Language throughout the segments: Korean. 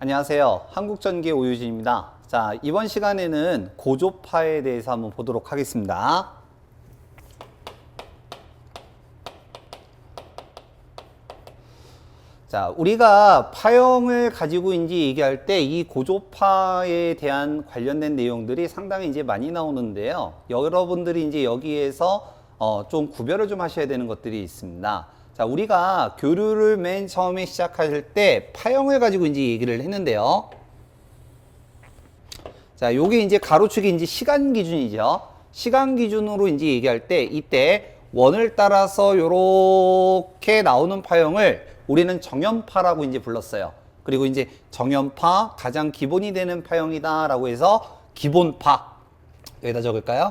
안녕하세요. 한국전기 오유진입니다. 자, 이번 시간에는 고조파에 대해서 한번 보도록 하겠습니다. 자, 우리가 파형을 가지고 이제 얘기할 때 이 고조파에 대한 관련된 내용들이 상당히 이제 많이 나오는데요. 여러분들이 이제 여기에서 좀 구별을 좀 하셔야 되는 것들이 있습니다. 자, 우리가 교류를 맨 처음에 시작할 때 파형을 가지고 이제 얘기를 했는데요. 자, 요게 이제 가로축이 이제 시간 기준이죠. 시간 기준으로 이제 얘기할 때 이때 원을 따라서 요렇게 나오는 파형을 우리는 정연파라고 이제 불렀어요. 그리고 이제 정연파 가장 기본이 되는 파형이다라고 해서 기본파 여기다 적을까요?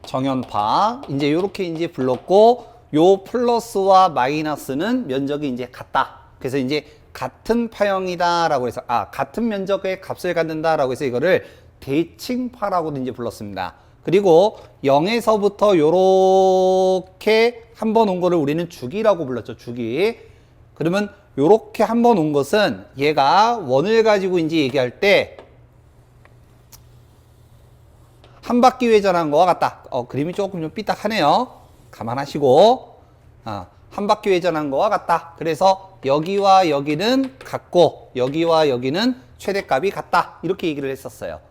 정연파 이제 요렇게 이제 불렀고 요 플러스와 마이너스는 면적이 이제 같다. 그래서 이제 같은 파형이다라고 해서 같은 면적의 값을 갖는다라고 해서 이거를 대칭파라고도 이제 불렀습니다. 그리고 0에서부터 요렇게 한 번 온 거를 우리는 주기라고 불렀죠. 주기. 그러면 요렇게 한 번 온 것은 얘가 원을 가지고 이제 얘기할 때 한 바퀴 회전한 거와 같다. 그림이 조금 좀 삐딱하네요. 감안하시고 한 바퀴 회전한 거와 같다. 그래서 여기와 여기는 같고 여기와 여기는 최대값이 같다. 이렇게 얘기를 했었어요.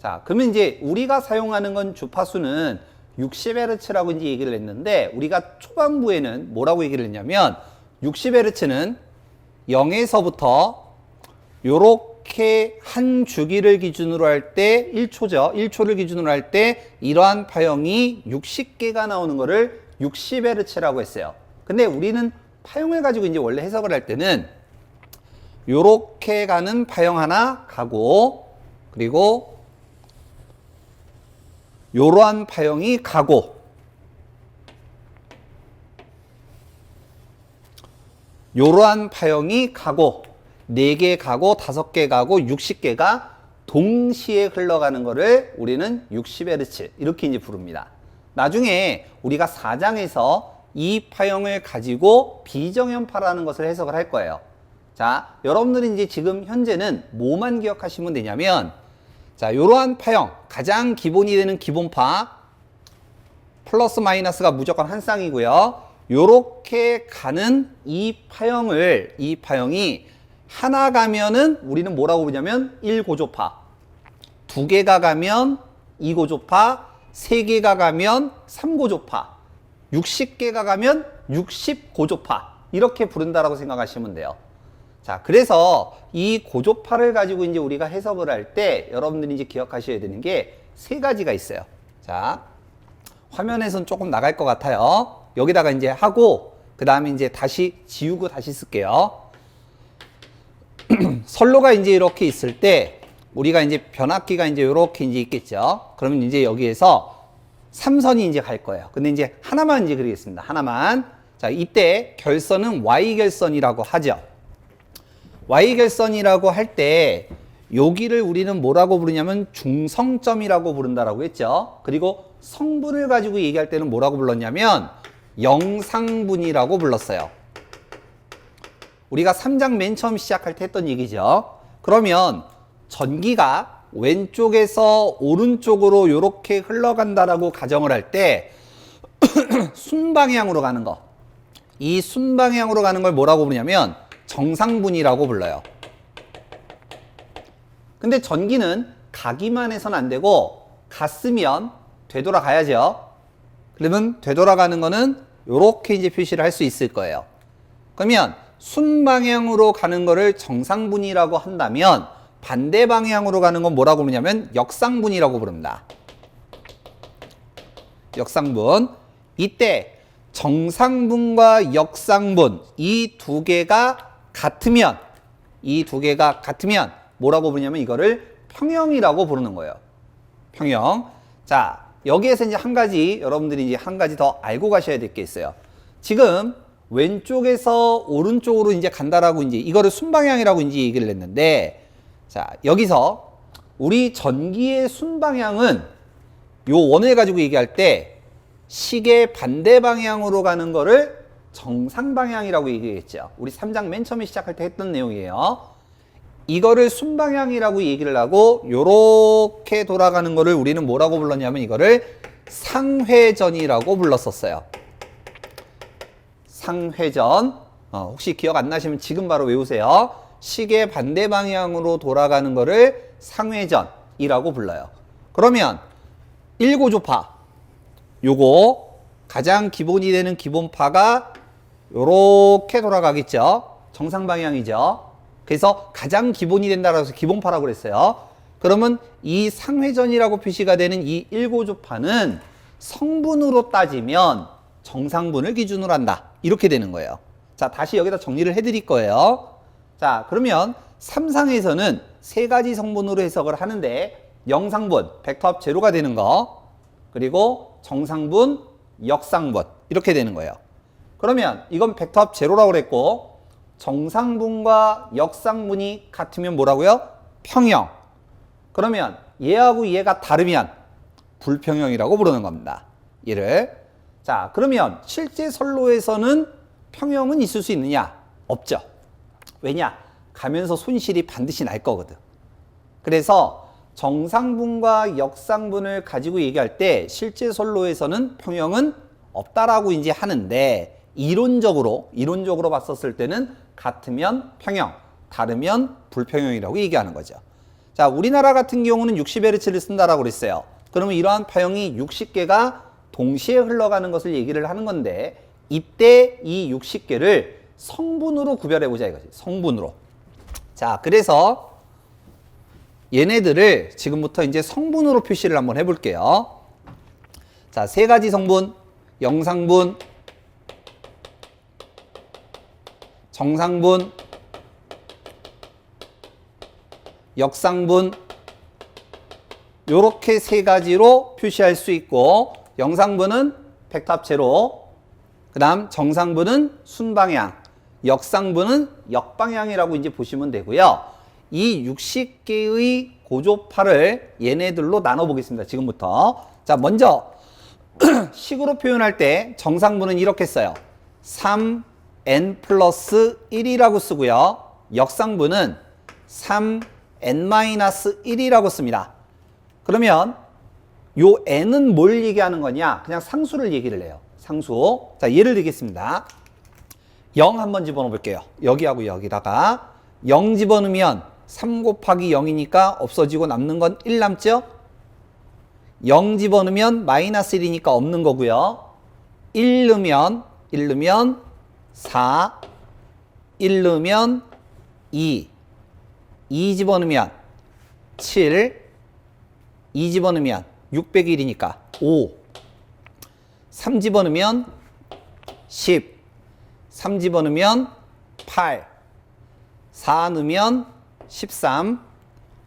자, 그러면 이제 우리가 사용하는 건 주파수는 60Hz라고 이제 얘기를 했는데 우리가 초반부에는 뭐라고 얘기를 했냐면 60Hz는 0에서부터 요렇게 한 주기를 기준으로 할 때 1초죠. 1초를 기준으로 할 때 이러한 파형이 60개가 나오는 거를 60Hz라고 했어요. 근데 우리는 파형을 가지고 이제 원래 해석을 할 때는 요렇게 가는 파형 하나 가고 그리고 요러한 파형이 가고 요러한 파형이 가고 4개 가고 5개 가고 60개가 동시에 흘러가는 거를 우리는 60Hz 이렇게 이제 부릅니다. 나중에 우리가 4장에서 이 파형을 가지고 비정연파라는 것을 해석을 할 거예요. 자, 여러분들이 이제 지금 현재는 뭐만 기억하시면 되냐면 자, 요러한 파형 가장 기본이 되는 기본파 플러스 마이너스가 무조건 한 쌍이고요. 요렇게 가는 이 파형이 하나 가면은 우리는 뭐라고 부르냐면 1고조파, 2개가 가면 2고조파, 3개가 가면 3고조파, 60개가 가면 60고조파 이렇게 부른다라고 생각하시면 돼요. 자, 그래서 이 고조파를 가지고 이제 우리가 해석을 할 때 여러분들이 이제 기억하셔야 되는 게 3가지가 있어요. 자, 화면에선 조금 나갈 것 같아요. 여기다가 이제 하고 그 다음에 이제 다시 지우고 다시 쓸게요. 선로가 이제 이렇게 있을 때 우리가 이제 변압기가 이제 이렇게 이제 있겠죠. 그러면 이제 여기에서 3선이 이제 갈 거예요. 근데 이제 하나만 이제 그리겠습니다. 하나만. 자, 이때 결선은 Y결선이라고 하죠. Y결선이라고 할 때 여기를 우리는 뭐라고 부르냐면 중성점이라고 부른다라고 했죠. 그리고 성분을 가지고 얘기할 때는 뭐라고 불렀냐면 영상분이라고 불렀어요. 우리가 3장 맨 처음 시작할 때 했던 얘기죠. 그러면 전기가 왼쪽에서 오른쪽으로 이렇게 흘러간다라고 가정을 할 때 순방향으로 가는 거. 이 순방향으로 가는 걸 뭐라고 부르냐면 정상분이라고 불러요. 근데 전기는 가기만 해서는 안 되고 갔으면 되돌아가야죠. 그러면 되돌아가는 거는 이렇게 이제 표시를 할 수 있을 거예요. 그러면 순방향으로 가는 거를 정상분이라고 한다면 반대 방향으로 가는 건 뭐라고 부르냐면 역상분이라고 부릅니다. 역상분. 이때 정상분과 역상분 이 두 개가 같으면 뭐라고 부르냐면 이거를 평형이라고 부르는 거예요. 평형. 자, 여기에서 이제 한 가지 여러분들이 이제 한 가지 더 알고 가셔야 될 게 있어요. 지금 왼쪽에서 오른쪽으로 이제 간다라고 이제 이거를 순방향이라고 이제 얘기를 했는데 자, 여기서 우리 전기의 순방향은 요 원을 가지고 얘기할 때 시계 반대 방향으로 가는 거를 정상 방향이라고 얘기했죠. 우리 3장 맨 처음에 시작할 때 했던 내용이에요. 이거를 순방향이라고 얘기를 하고 요렇게 돌아가는 거를 우리는 뭐라고 불렀냐면 이거를 상회전이라고 불렀었어요. 상회전. 혹시 기억 안 나시면 지금 바로 외우세요. 시계 반대 방향으로 돌아가는 거를 상회전이라고 불러요. 그러면 1고조파 요거 가장 기본이 되는 기본파가 요렇게 돌아가겠죠. 정상 방향이죠. 그래서 가장 기본이 된다고 해서 기본파라고 그랬어요. 그러면 이 상회전이라고 표시가 되는 이 1고조파는 성분으로 따지면 정상분을 기준으로 한다. 이렇게 되는 거예요. 자, 다시 여기다 정리를 해드릴 거예요. 자, 그러면 3상에서는 세 가지 성분으로 해석을 하는데 영상분, 벡터합 제로가 되는 거, 그리고 정상분, 역상분 이렇게 되는 거예요. 그러면 이건 벡터합 제로라고 그랬고 정상분과 역상분이 같으면 뭐라고요? 평형. 그러면 얘하고 얘가 다르면 불평형이라고 부르는 겁니다. 얘를. 자, 그러면 실제 선로에서는 평형은 있을 수 있느냐? 없죠. 왜냐? 가면서 손실이 반드시 날 거거든. 그래서 정상분과 역상분을 가지고 얘기할 때 실제 선로에서는 평형은 없다라고 이제 하는데 이론적으로 봤었을 때는 같으면 평형, 다르면 불평형이라고 얘기하는 거죠. 자, 우리나라 같은 경우는 60Hz를 쓴다라고 그랬어요. 그러면 이러한 파형이 60개가 동시에 흘러가는 것을 얘기를 하는 건데 이때 이 60개를 성분으로 구별해보자 이거지. 성분으로. 자, 그래서 얘네들을 지금부터 이제 성분으로 표시를 한번 해볼게요. 자, 세 가지 성분, 영상분, 정상분, 역상분 요렇게 세 가지로 표시할 수 있고 영상분은 벡터합 제로, 그 다음 정상분은 순방향, 역상분은 역방향이라고 이제 보시면 되고요. 이 60개의 고조파를 얘네들로 나눠보겠습니다. 지금부터. 자, 먼저 식으로 표현할 때 정상분은 이렇게 써요. 3n 플러스 1이라고 쓰고요. 역상분은 3n-1이라고 씁니다. 그러면 요 n은 뭘 얘기하는 거냐? 그냥 상수를 얘기를 해요. 상수. 자, 예를 들겠습니다. 0 한번 집어넣어 볼게요. 여기하고 여기다가 0 집어넣으면 3 곱하기 0이니까 없어지고 남는 건 1 남죠? 0 집어넣으면 마이너스 1이니까 없는 거고요. 1 넣으면 4, 1 넣으면 2, 2 집어넣으면 7, 2 집어넣으면 601이니까 5, 3 집어넣으면 10, 3 집어넣으면 8, 4 넣으면 13,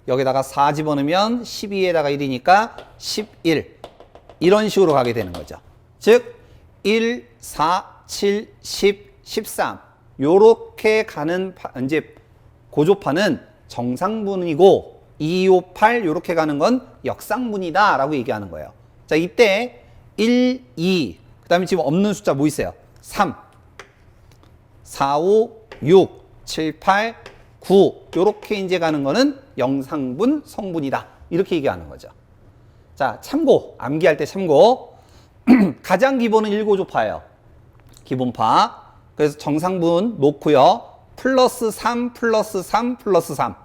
여기다가 4 집어넣으면 12에다가 1이니까 11. 이런 식으로 가게 되는 거죠. 즉 1, 4, 7, 10, 13 요렇게 가는 이제 고조파는 정상분이고 2, 5, 8 요렇게 가는 건 역상분이다 라고 얘기하는 거예요. 자, 이때 1, 2 그 다음에 지금 없는 숫자 뭐 있어요? 3, 4, 5, 6, 7, 8, 9 요렇게 이제 가는 거는 영상분, 성분이다 이렇게 얘기하는 거죠. 자, 참고, 암기할 때 참고. 가장 기본은 1고조파예요. 기본파. 그래서 정상분 놓고요. 플러스 3, 플러스 3, 플러스 3.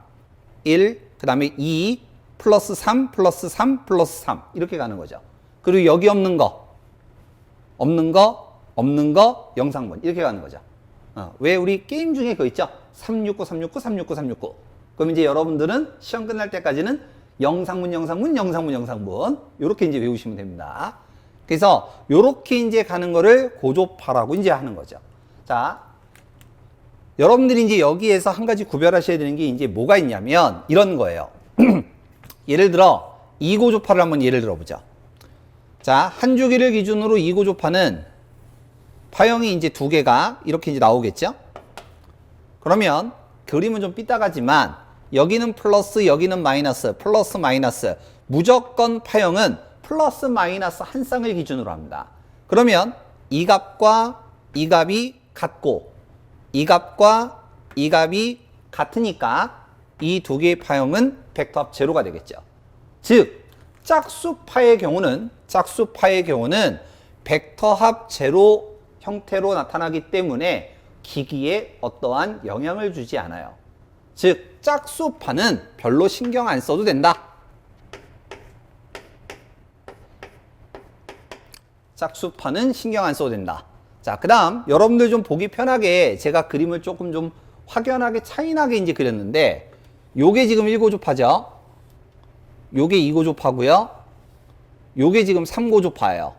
1, 그 다음에 2, 플러스 3, 플러스 3, 플러스 3. 이렇게 가는 거죠. 그리고 여기 없는 거, 영상분. 이렇게 가는 거죠. 왜 우리 게임 중에 그거 있죠? 369, 369, 369, 369. 그럼 이제 여러분들은 시험 끝날 때까지는 영상분 이렇게 이제 외우시면 됩니다. 그래서 요렇게 이제 가는 거를 고조파라고 이제 하는 거죠. 자, 여러분들이 이제 여기에서 한 가지 구별하셔야 되는 게 이제 뭐가 있냐면 이런 거예요. 예를 들어 2고조파를 한번 예를 들어보죠. 자, 한 주기를 기준으로 2고조파는 파형이 이제 두 개가 이렇게 이제 나오겠죠? 그러면 그림은 좀 삐딱하지만 여기는 플러스, 여기는 마이너스, 플러스, 마이너스. 무조건 파형은 플러스, 마이너스 한 쌍을 기준으로 합니다. 그러면 이 값과 이 값이 같고 이 값과 이 값이 같으니까 이 두 개의 파형은 벡터 합 제로가 되겠죠. 즉 짝수파의 경우는 벡터 합 제로 형태로 나타나기 때문에 기기에 어떠한 영향을 주지 않아요. 즉 짝수파는 별로 신경 안 써도 된다. 짝수파는 신경 안 써도 된다. 자, 그 다음 여러분들 좀 보기 편하게 제가 그림을 조금 좀 확연하게 차이나게 이제 그렸는데, 요게 지금 1고조파죠. 요게 2고조파고요. 요게 지금 3고조파예요.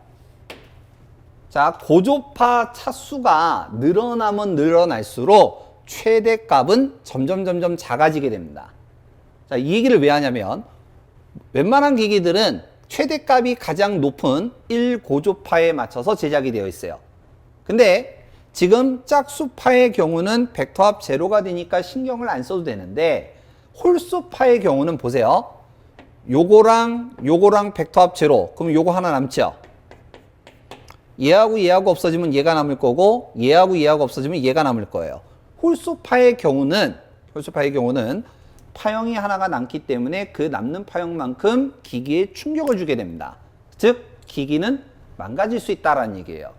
자, 고조파 차수가 늘어나면 늘어날수록 최대값은 점점 작아지게 됩니다. 자, 이 얘기를 왜 하냐면 웬만한 기기들은 최대값이 가장 높은 1고조파에 맞춰서 제작이 되어 있어요. 근데 지금 짝수파의 경우는 벡터합 제로가 되니까 신경을 안 써도 되는데, 홀수파의 경우는 보세요. 요거랑 벡터합 제로, 그럼 요거 하나 남죠. 얘하고 없어지면 얘가 남을 거고, 얘하고 없어지면 얘가 남을 거예요. 홀수파의 경우는 파형이 하나가 남기 때문에 그 남는 파형만큼 기기에 충격을 주게 됩니다. 즉 기기는 망가질 수 있다라는 얘기예요.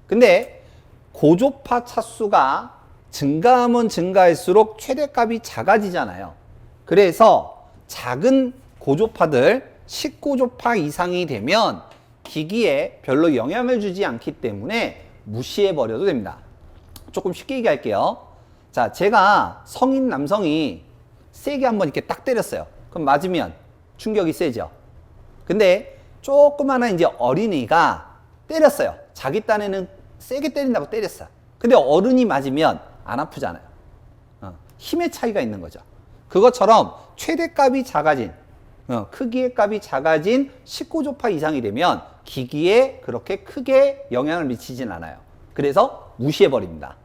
근데 고조파 차수가 증가하면 증가할수록 최대값이 작아지잖아요. 그래서 작은 고조파들 10고조파 이상이 되면 기기에 별로 영향을 주지 않기 때문에 무시해 버려도 됩니다. 조금 쉽게 얘기할게요. 자, 제가 성인 남성이 세게 한번 이렇게 딱 때렸어요. 그럼 맞으면 충격이 세죠. 근데 조그마한 이제 어린이가 때렸어요. 자기 딴에는 세게 때린다고 때렸어. 근데 어른이 맞으면 안 아프잖아요. 힘의 차이가 있는 거죠. 그것처럼 최대값이 작아진, 크기의 값이 작아진 19조파 이상이 되면 기기에 그렇게 크게 영향을 미치진 않아요. 그래서 무시해버립니다.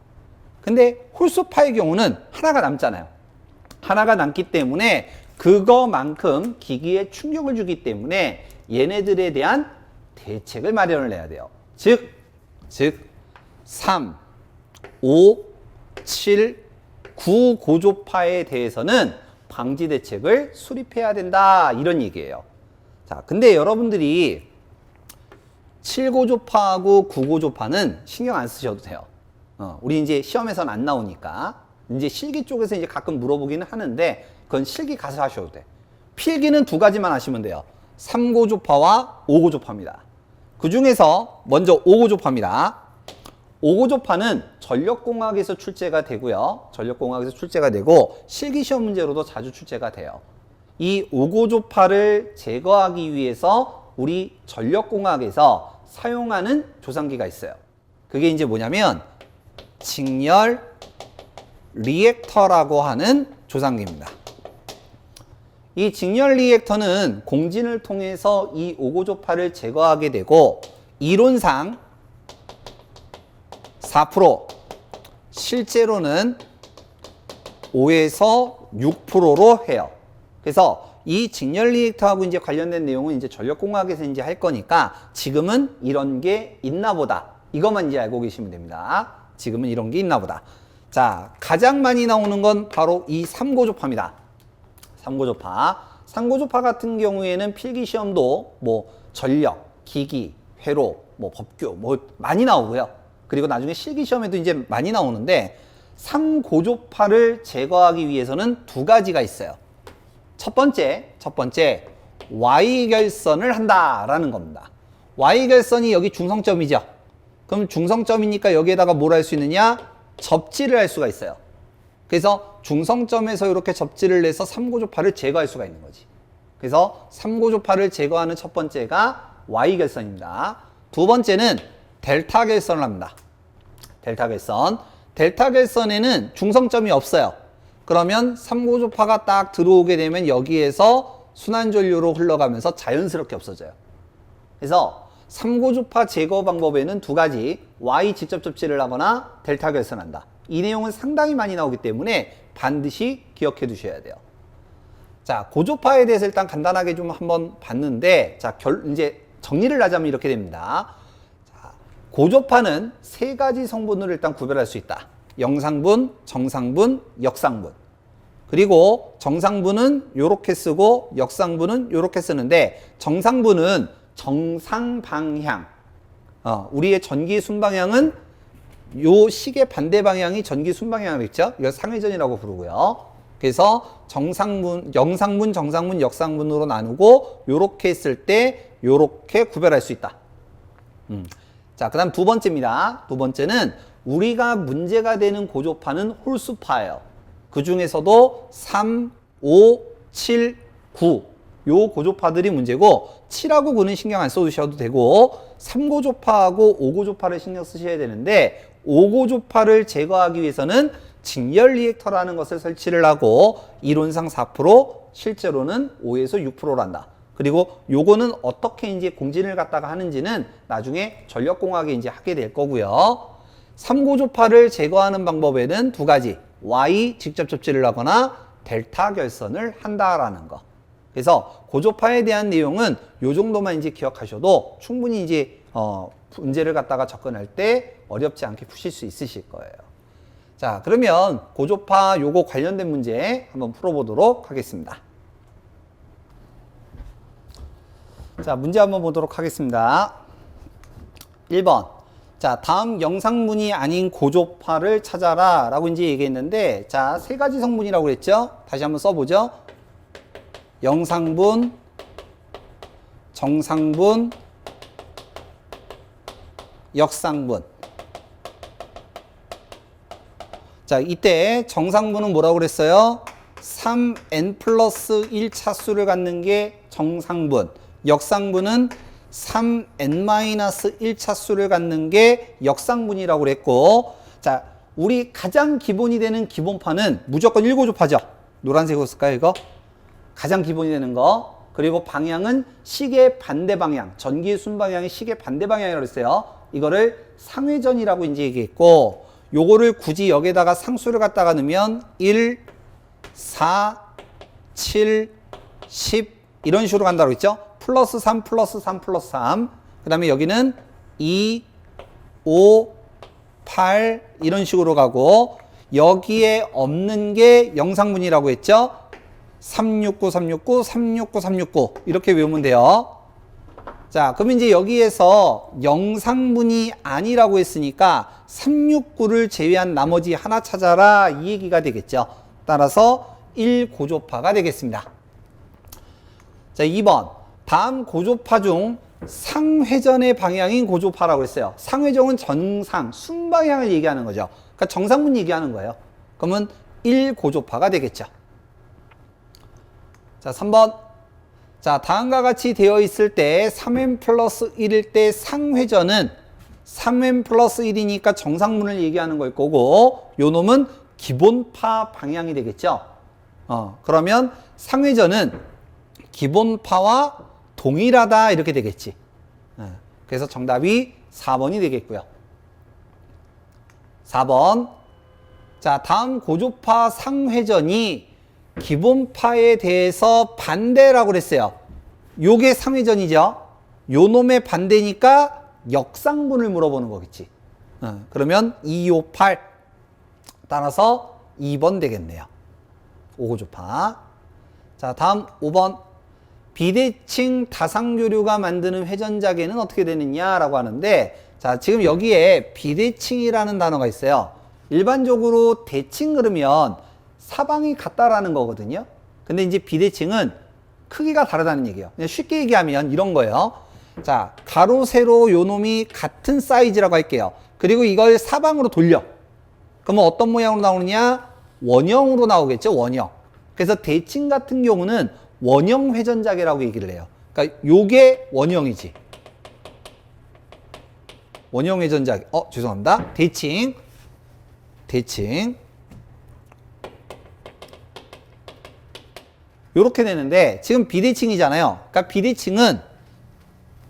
근데 홀수파의 경우는 하나가 남잖아요. 하나가 남기 때문에 그거만큼 기기에 충격을 주기 때문에 얘네들에 대한 대책을 마련을 해야 돼요. 즉 3, 5, 7, 9 고조파에 대해서는 방지 대책을 수립해야 된다, 이런 얘기예요. 자, 근데 여러분들이 7고조파하고 9고조파는 신경 안 쓰셔도 돼요. 우리 이제 시험에서는 안 나오니까. 이제 실기 쪽에서 이제 가끔 물어보기는 하는데 그건 실기 가서 하셔도 돼. 필기는 두 가지만 하시면 돼요. 3고조파와 5고조파입니다. 그 중에서 먼저 5고조파입니다. 5고조파는 전력공학에서 출제가 되고요. 전력공학에서 출제가 되고 실기시험 문제로도 자주 출제가 돼요. 이 5고조파를 제거하기 위해서 우리 전력공학에서 사용하는 조상기가 있어요. 그게 이제 뭐냐면 직렬 리액터라고 하는 조상기입니다. 이 직렬 리액터는 공진을 통해서 이 5고조파를 제거하게 되고 이론상 4%, 실제로는 5에서 6%로 해요. 그래서 이 직렬 리액터하고 이제 관련된 내용은 이제 전력공학에서 이제 할 거니까 지금은 이런 게 있나 보다. 이것만 이제 알고 계시면 됩니다. 지금은 이런 게 있나 보다. 자, 가장 많이 나오는 건 바로 이 3고조파입니다. 3고조파 같은 경우에는 필기시험도 뭐 전력, 기기, 회로, 뭐 법규 뭐 많이 나오고요. 그리고 나중에 실기시험에도 이제 많이 나오는데 3고조파를 제거하기 위해서는 두 가지가 있어요. 첫 번째 Y결선을 한다라는 겁니다. Y결선이 여기 중성점이죠. 그럼 중성점이니까 여기에다가 뭘 할 수 있느냐? 접지를 할 수가 있어요. 그래서 중성점에서 이렇게 접지를 내서 3고조파를 제거할 수가 있는 거지. 그래서 3고조파를 제거하는 첫 번째가 Y결선입니다. 두 번째는 델타결선을 합니다. 델타결선에는 중성점이 없어요. 그러면 3고조파가 딱 들어오게 되면 여기에서 순환전류로 흘러가면서 자연스럽게 없어져요. 그래서 3고조파 제거 방법에는 두 가지, Y 직접 접지를 하거나 델타 결선한다. 이 내용은 상당히 많이 나오기 때문에 반드시 기억해 두셔야 돼요. 자, 고조파에 대해서 일단 간단하게 좀 한번 봤는데, 자, 이제 정리를 하자면 이렇게 됩니다. 자, 고조파는 세 가지 성분으로 일단 구별할 수 있다. 영상분, 정상분, 역상분. 그리고 정상분은 요렇게 쓰고 역상분은 요렇게 쓰는데 정상분은 정상 방향. 우리의 전기 순방향은 요 식의 반대 방향이 전기 순방향이라고 했죠. 이거 상회전이라고 부르고요. 그래서 정상분, 영상분, 정상분, 역상분으로 나누고 요렇게 했을 때 요렇게 구별할 수 있다. 자, 그 다음 두 번째입니다. 두 번째는 우리가 문제가 되는 고조파는 홀수파예요. 그 중에서도 3, 5, 7, 9. 요 고조파들이 문제고 7하고 9는 신경 안 써주셔도 되고 3고조파하고 5고조파를 신경 쓰셔야 되는데 5고조파를 제거하기 위해서는 직렬 리액터라는 것을 설치를 하고 이론상 4%, 실제로는 5에서 6%란다. 그리고 요거는 어떻게 이제 공진을 갖다가 하는지는 나중에 전력공학에 이제 하게 될 거고요. 3고조파를 제거하는 방법에는 두 가지. Y 직접 접지를 하거나 델타 결선을 한다라는 거. 그래서 고조파에 대한 내용은 요 정도만 이제 기억하셔도 충분히 이제 문제를 갖다가 접근할 때 어렵지 않게 푸실 수 있으실 거예요. 자, 그러면 고조파 요거 관련된 문제 한번 풀어보도록 하겠습니다. 자, 문제 한번 보도록 하겠습니다. 1번. 자, 다음 영상분이 아닌 고조파를 찾아라 라고 이제 얘기했는데, 자, 세 가지 성분이라고 그랬죠? 다시 한번 써보죠. 영상분, 정상분, 역상분. 자, 이때 정상분은 뭐라고 그랬어요? 3n 플러스 1 차수를 갖는 게 정상분. 역상분은 3n-1 차수를 갖는 게 역상분이라고 그랬고, 자, 우리 가장 기본이 되는 기본파는 무조건 1고조파죠. 노란색으로 쓸까요, 이거? 가장 기본이 되는 거. 그리고 방향은 시계 반대 방향. 전기 순방향이 시계 반대 방향이라고 했어요. 이거를 상회전이라고 이제 얘기했고, 요거를 굳이 여기다가 상수를 갖다가 넣으면 1, 4, 7, 10 이런 식으로 간다고 했죠. 플러스 3, 플러스 3, 플러스 3. 그 다음에 여기는 2, 5, 8 이런 식으로 가고 여기에 없는 게 영상분이라고 했죠. 369, 369, 369, 369 이렇게 외우면 돼요. 자, 그러면 이제 여기에서 영상분이 아니라고 했으니까 369를 제외한 나머지 하나 찾아라 이 얘기가 되겠죠. 따라서 1고조파가 되겠습니다. 자, 2번. 다음 고조파 중 상회전의 방향인 고조파라고 했어요. 상회전은 정상, 순방향을 얘기하는 거죠. 그러니까 정상분 얘기하는 거예요. 그러면 1고조파가 되겠죠. 자, 3번. 자, 다음과 같이 되어 있을 때 3n 플러스 1일 때 상회전은 3n 플러스 1이니까 정상분을 얘기하는 걸 거고 요 놈은 기본파 방향이 되겠죠. 그러면 상회전은 기본파와 동일하다 이렇게 되겠지. 그래서 정답이 4번이 되겠고요. 4번. 자, 다음 고조파 상회전이 기본파에 대해서 반대라고 그랬어요. 요게 상회전이죠. 요 놈의 반대니까 역상분을 물어보는 거겠지. 그러면 2, 5, 8 따라서 2번 되겠네요. 5고조파. 자, 다음 5번. 비대칭 다상교류가 만드는 회전자계는 어떻게 되느냐라고 하는데, 자, 지금 여기에 비대칭이라는 단어가 있어요. 일반적으로 대칭 그러면 사방이 같다라는 거거든요. 근데 이제 비대칭은 크기가 다르다는 얘기예요. 그냥 쉽게 얘기하면 이런 거예요. 자, 가로, 세로 요 놈이 같은 사이즈라고 할게요. 그리고 이걸 사방으로 돌려. 그러면 어떤 모양으로 나오느냐? 원형으로 나오겠죠, 원형. 그래서 대칭 같은 경우는 원형 회전자계라고 얘기를 해요. 그러니까 요게 원형이지. 원형 회전자계. 죄송합니다. 대칭. 요렇게 되는데 지금 비대칭이잖아요. 그러니까 비대칭은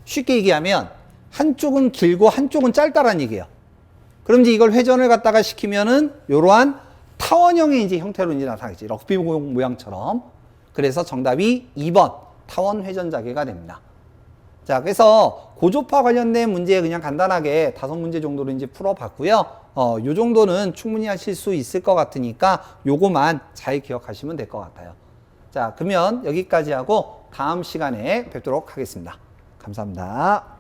쉽게 얘기하면 한쪽은 길고 한쪽은 짧다라는 얘기예요. 그럼 이제 이걸 회전을 갖다가 시키면은 요러한 타원형의 이제 형태로 이제 나타나겠지. 럭비 모양처럼. 그래서 정답이 2번 타원 회전자계가 됩니다. 자, 그래서 고조파 관련된 문제 그냥 간단하게 5문제 정도로 이제 풀어봤고요. 요 정도는 충분히 하실 수 있을 것 같으니까 요거만 잘 기억하시면 될 것 같아요. 자, 그러면 여기까지 하고 다음 시간에 뵙도록 하겠습니다. 감사합니다.